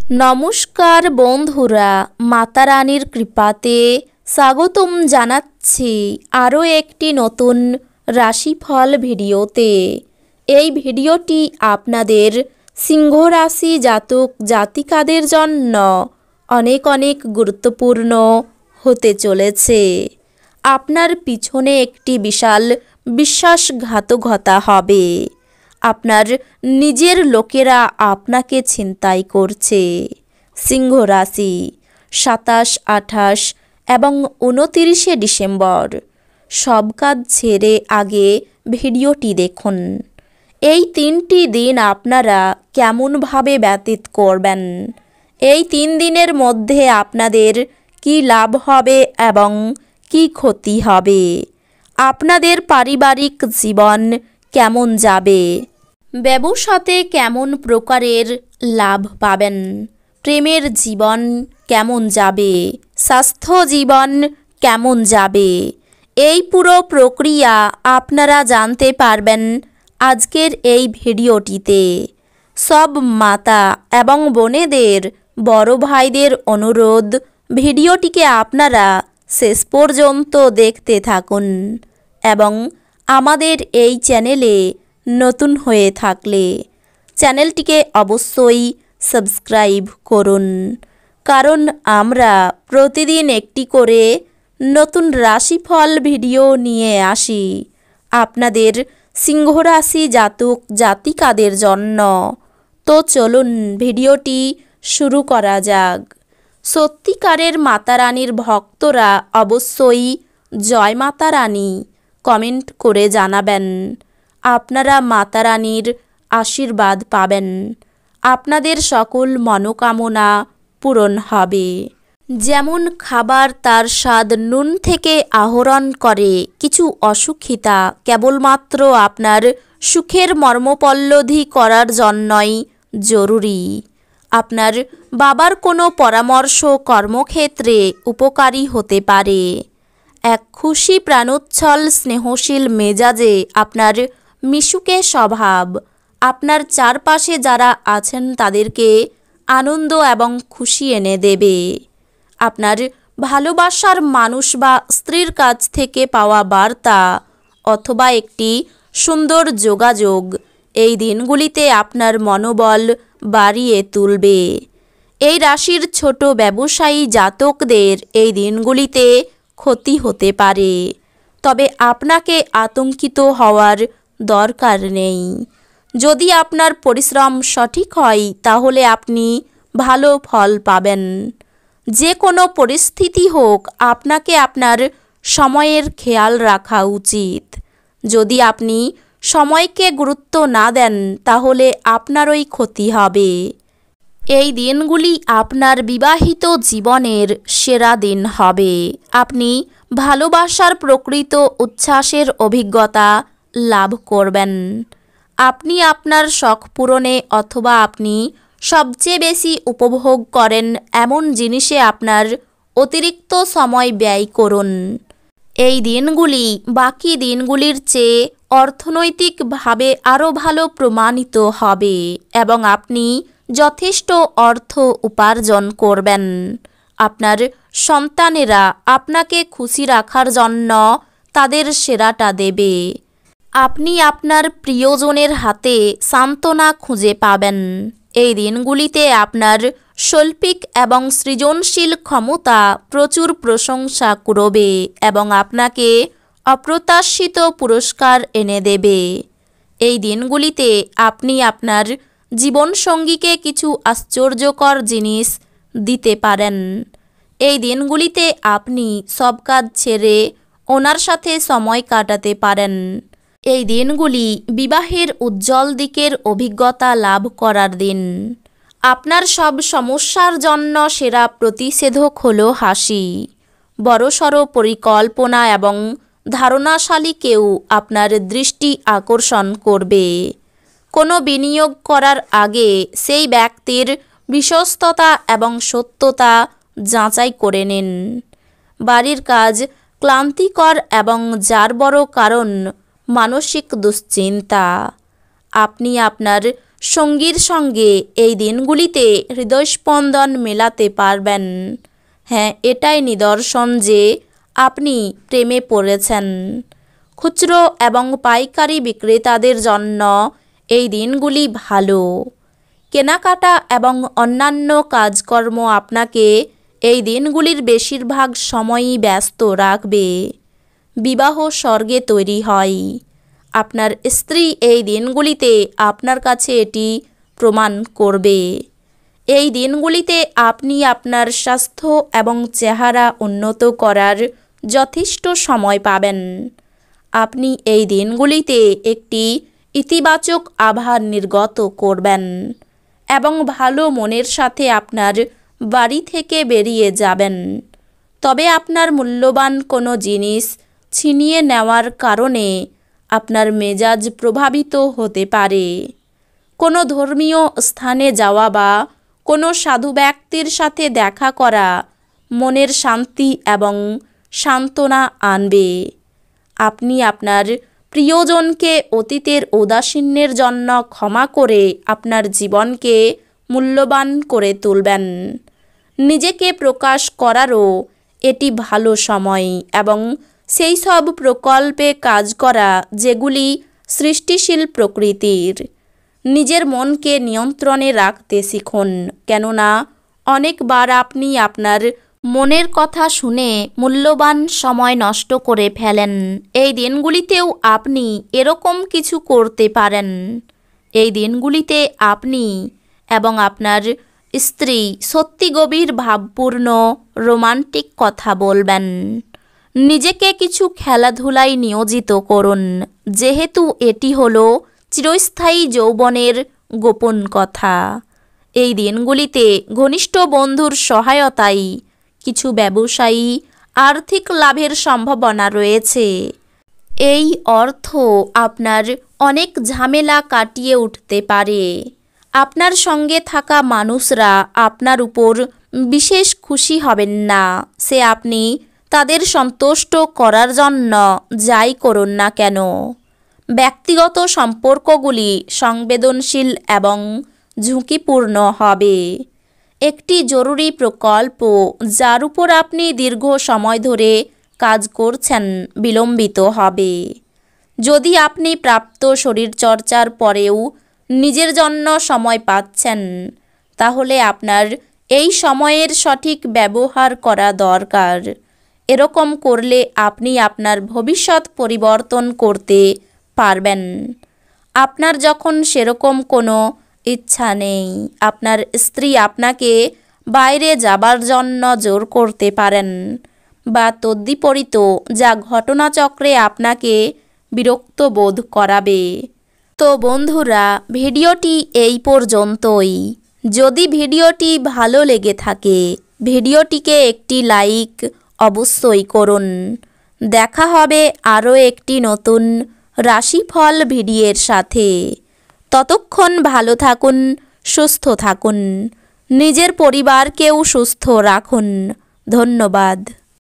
নমস্কার বন্ধুরা, মাতা রানীর কৃপাতে স্বাগতম জানাচ্ছি আরও একটি নতুন রাশিফল ভিডিওতে। এই ভিডিওটি আপনাদের সিংহ রাশি জাতক জাতিকাদের জন্য অনেক অনেক গুরুত্বপূর্ণ হতে চলেছে। আপনার পিছনে একটি বিশাল বিশ্বাসঘাতকতা হবে। আপনার নিজের লোকেরা আপনাকে ছিনতাই করছে। সিংহ রাশি 27, 28 এবং 29 ডিসেম্বর। সব কাজ ছেড়ে আগে ভিডিওটি দেখুন। এই 3টি দিন আপনারা কেমনভাবে ব্যতীত করবেন, এই 3 দিনের মধ্যে আপনাদের কি লাভ হবে এবং কি ক্ষতি হবে, আপনাদের পারিবারিক জীবন কেমন যাবে, ব্যবসাতে কেমন প্রকারের লাভ পাবেন, প্রেমের জীবন কেমন যাবে, স্বাস্থ্য জীবন কেমন যাবে, এই পুরো প্রক্রিয়া আপনারা জানতে পারবেন আজকের এই ভিডিওটিতে। সব মাতা এবং বোনেদের, বড় ভাইদের অনুরোধ, ভিডিওটিকে আপনারা শেষ পর্যন্ত দেখতে থাকুন এবং আমাদের এই চ্যানেলে নতুন হয়ে থাকলে চ্যানেলটিকে অবশ্যই সাবস্ক্রাইব করুন, কারণ আমরা প্রতিদিন একটি করে নতুন রাশিফল ভিডিও নিয়ে আসি আপনাদের সিংহ রাশি জাতক জাতিকাদের জন্য। তো চলুন ভিডিওটি শুরু করা যাক। সত্যিকারের মাতা রানীর ভক্তরা অবশ্যই জয় মাতা রানী কমেন্ট করে জানাবেন। আপনারা মাতা রানীর আশীর্বাদ পাবেন, আপনাদের সকল মনোকামনা পূরণ হবে। যেমন খাবার তার স্বাদ নুন থেকে আহরণ করে, কিছু অসুখিতা কেবলমাত্র আপনার সুখের মর্মপল্লবী করার জন্যই জরুরি। আপনার বাবার কোনো পরামর্শ কর্মক্ষেত্রে উপকারী হতে পারে। এক খুশি প্রাণোচ্ছল স্নেহশীল মেজাজে আপনার মিশুকে স্বভাব আপনার চারপাশে যারা আছেন তাদেরকে আনন্দ এবং খুশি এনে দেবে। আপনার ভালোবাসার মানুষ বা স্ত্রীর কাছ থেকে পাওয়া বার্তা অথবা একটি সুন্দর যোগাযোগ এই দিনগুলিতে আপনার মনোবল বাড়িয়ে তুলবে। এই রাশির ছোট ব্যবসায়ী জাতকদের এই দিনগুলিতে ক্ষতি হতে পারে, তবে আপনাকে আতঙ্কিত হওয়ার দরকার নেই। যদি আপনার পরিশ্রম সঠিক হয় তাহলে আপনি ভালো ফল পাবেন। যে কোনো পরিস্থিতি হোক, আপনাকে আপনার সময়ের খেয়াল রাখা উচিত। যদি আপনি সময়কে গুরুত্ব না দেন তাহলে আপনারই ক্ষতি হবে। এই দিনগুলি আপনার বিবাহিত জীবনের সেরা দিন হবে। আপনি ভালোবাসার প্রকৃত উচ্ছ্বাসের অভিজ্ঞতা লাভ করবেন। আপনি আপনার শখ পূরণে অথবা আপনি সবচেয়ে বেশি উপভোগ করেন এমন জিনিসে আপনার অতিরিক্ত সময় ব্যয় করুন। এই দিনগুলি বাকি দিনগুলির চেয়ে অর্থনৈতিকভাবে আরও ভালো প্রমাণিত হবে এবং আপনি যথেষ্ট অর্থ উপার্জন করবেন। আপনার সন্তানেরা আপনাকে খুশি রাখার জন্য তাদের সেরাটা দেবে। আপনি আপনার প্রিয়জনের হাতে সান্ত্বনা খুঁজে পাবেন। এই দিনগুলিতে আপনার শৈল্পিক এবং সৃজনশীল ক্ষমতা প্রচুর প্রশংসা কুড়বে এবং আপনাকে অপ্রত্যাশিত পুরস্কার এনে দেবে। এই দিনগুলিতে আপনি আপনার জীবনসঙ্গীকে কিছু আশ্চর্যকর জিনিস দিতে পারেন। এই দিনগুলিতে আপনি সব কাজ ছেড়ে ওনার সাথে সময় কাটাতে পারেন। এই দিনগুলি বিবাহের উজ্জ্বল দিকের অভিজ্ঞতা লাভ করার দিন। আপনার সব সমস্যার জন্য সেরা প্রতিষেধক হলো হাসি। বড়সড় পরিকল্পনা এবং ধারণাশালী কেউ আপনার দৃষ্টি আকর্ষণ করবে। কোনো বিনিয়োগ করার আগে সেই ব্যক্তির বিশ্বস্ততা এবং সত্যতা যাচাই করে নিন। বাড়ির কাজ ক্লান্তিকর এবং যার বড় কারণ মানসিক দুশ্চিন্তা। আপনি আপনার সঙ্গীর সঙ্গে এই দিনগুলিতে হৃদয়স্পন্দন মেলাতে পারবেন। হ্যাঁ, এটাই নিদর্শন যে আপনি প্রেমে পড়েছেন। খুচরো এবং পাইকারি বিক্রেতাদের জন্য এই দিনগুলি ভালো। কেনাকাটা এবং অন্যান্য কাজকর্ম আপনাকে এই দিনগুলির বেশিরভাগ সময়ই ব্যস্ত রাখবে। বিবাহ স্বর্গে তৈরি হয়। আপনার স্ত্রী এই দিনগুলিতে আপনার কাছে এটি প্রমাণ করবে। এই দিনগুলিতে আপনি আপনার স্বাস্থ্য এবং চেহারা উন্নত করার যথেষ্ট সময় পাবেন। আপনি এই দিনগুলিতে একটি ইতিবাচক আভা নির্গত করবেন এবং ভালো মনের সাথে আপনার বাড়ি থেকে বেরিয়ে যাবেন। তবে আপনার মূল্যবান কোনো জিনিস ছিনিয়ে নেওয়ার কারণে আপনার মেজাজ প্রভাবিত হতে পারে। কোনো ধর্মীয় স্থানে যাওয়া বা কোনো সাধু ব্যক্তির সাথে দেখা করা মনের শান্তি এবং সান্ত্বনা আনবে। আপনি আপনার প্রিয়জনকে অতীতের ঔদাসীন্যের জন্য ক্ষমা করে আপনার জীবনকে মূল্যবান করে তুলবেন। নিজেকে প্রকাশ করারও এটি ভালো সময় এবং সেই সব প্রকল্পে কাজ করা যেগুলি সৃষ্টিশীল প্রকৃতির। নিজের মনকে নিয়ন্ত্রণে রাখতে শিখুন, কেননা অনেকবার আপনি আপনার মনের কথা শুনে মূল্যবান সময় নষ্ট করে ফেলেন। এই দিনগুলিতেও আপনি এরকম কিছু করতে পারেন। এই দিনগুলিতে আপনি এবং আপনার স্ত্রী সত্যি গভীর ভাবপূর্ণ রোমান্টিক কথা বলবেন। নিজেকে কিছু খেলাধুলায় নিয়োজিত করুন, যেহেতু এটি হলো চিরস্থায়ী যৌবনের গোপন কথা। এই দিনগুলিতে ঘনিষ্ঠ বন্ধুর সহায়তায় কিছু ব্যবসায়ী আর্থিক লাভের সম্ভাবনা রয়েছে। এই অর্থ আপনার অনেক ঝামেলা কাটিয়ে উঠতে পারে। আপনার সঙ্গে থাকা মানুষরা আপনার উপর বিশেষ খুশি হবেন না, সে আপনি তাদের সন্তুষ্ট করার জন্য যাই করুন না কেন। ব্যক্তিগত সম্পর্কগুলি সংবেদনশীল এবং ঝুঁকিপূর্ণ হবে। একটি জরুরি প্রকল্প যার উপর আপনি দীর্ঘ সময় ধরে কাজ করছেন বিলম্বিত হবে। যদি আপনি প্রাপ্ত শরীরচর্চার পরেও নিজের জন্য সময় পাচ্ছেন, তাহলে আপনার এই সময়ের সঠিক ব্যবহার করা দরকার। এরকম করলে আপনি আপনার ভবিষ্যৎ পরিবর্তন করতে পারবেন। আপনার যখন সেরকম কোনো ইচ্ছা নেই, আপনার স্ত্রী আপনাকে বাইরে যাবার জন্য জোর করতে পারেন বা তদ্বিপরীত, যা ঘটনাচক্রে আপনাকে বিরক্ত বোধ করাবে। তো বন্ধুরা, ভিডিওটি এই পর্যন্তই। যদি ভিডিওটি ভালো লেগে থাকে, ভিডিওটিকে একটি লাইক অবশ্যই করুন। দেখা হবে আরও একটি নতুন রাশিফল ভিডিওর সাথে। ততক্ষণ ভালো থাকুন, সুস্থ থাকুন, নিজের পরিবারকেও সুস্থ রাখুন। ধন্যবাদ।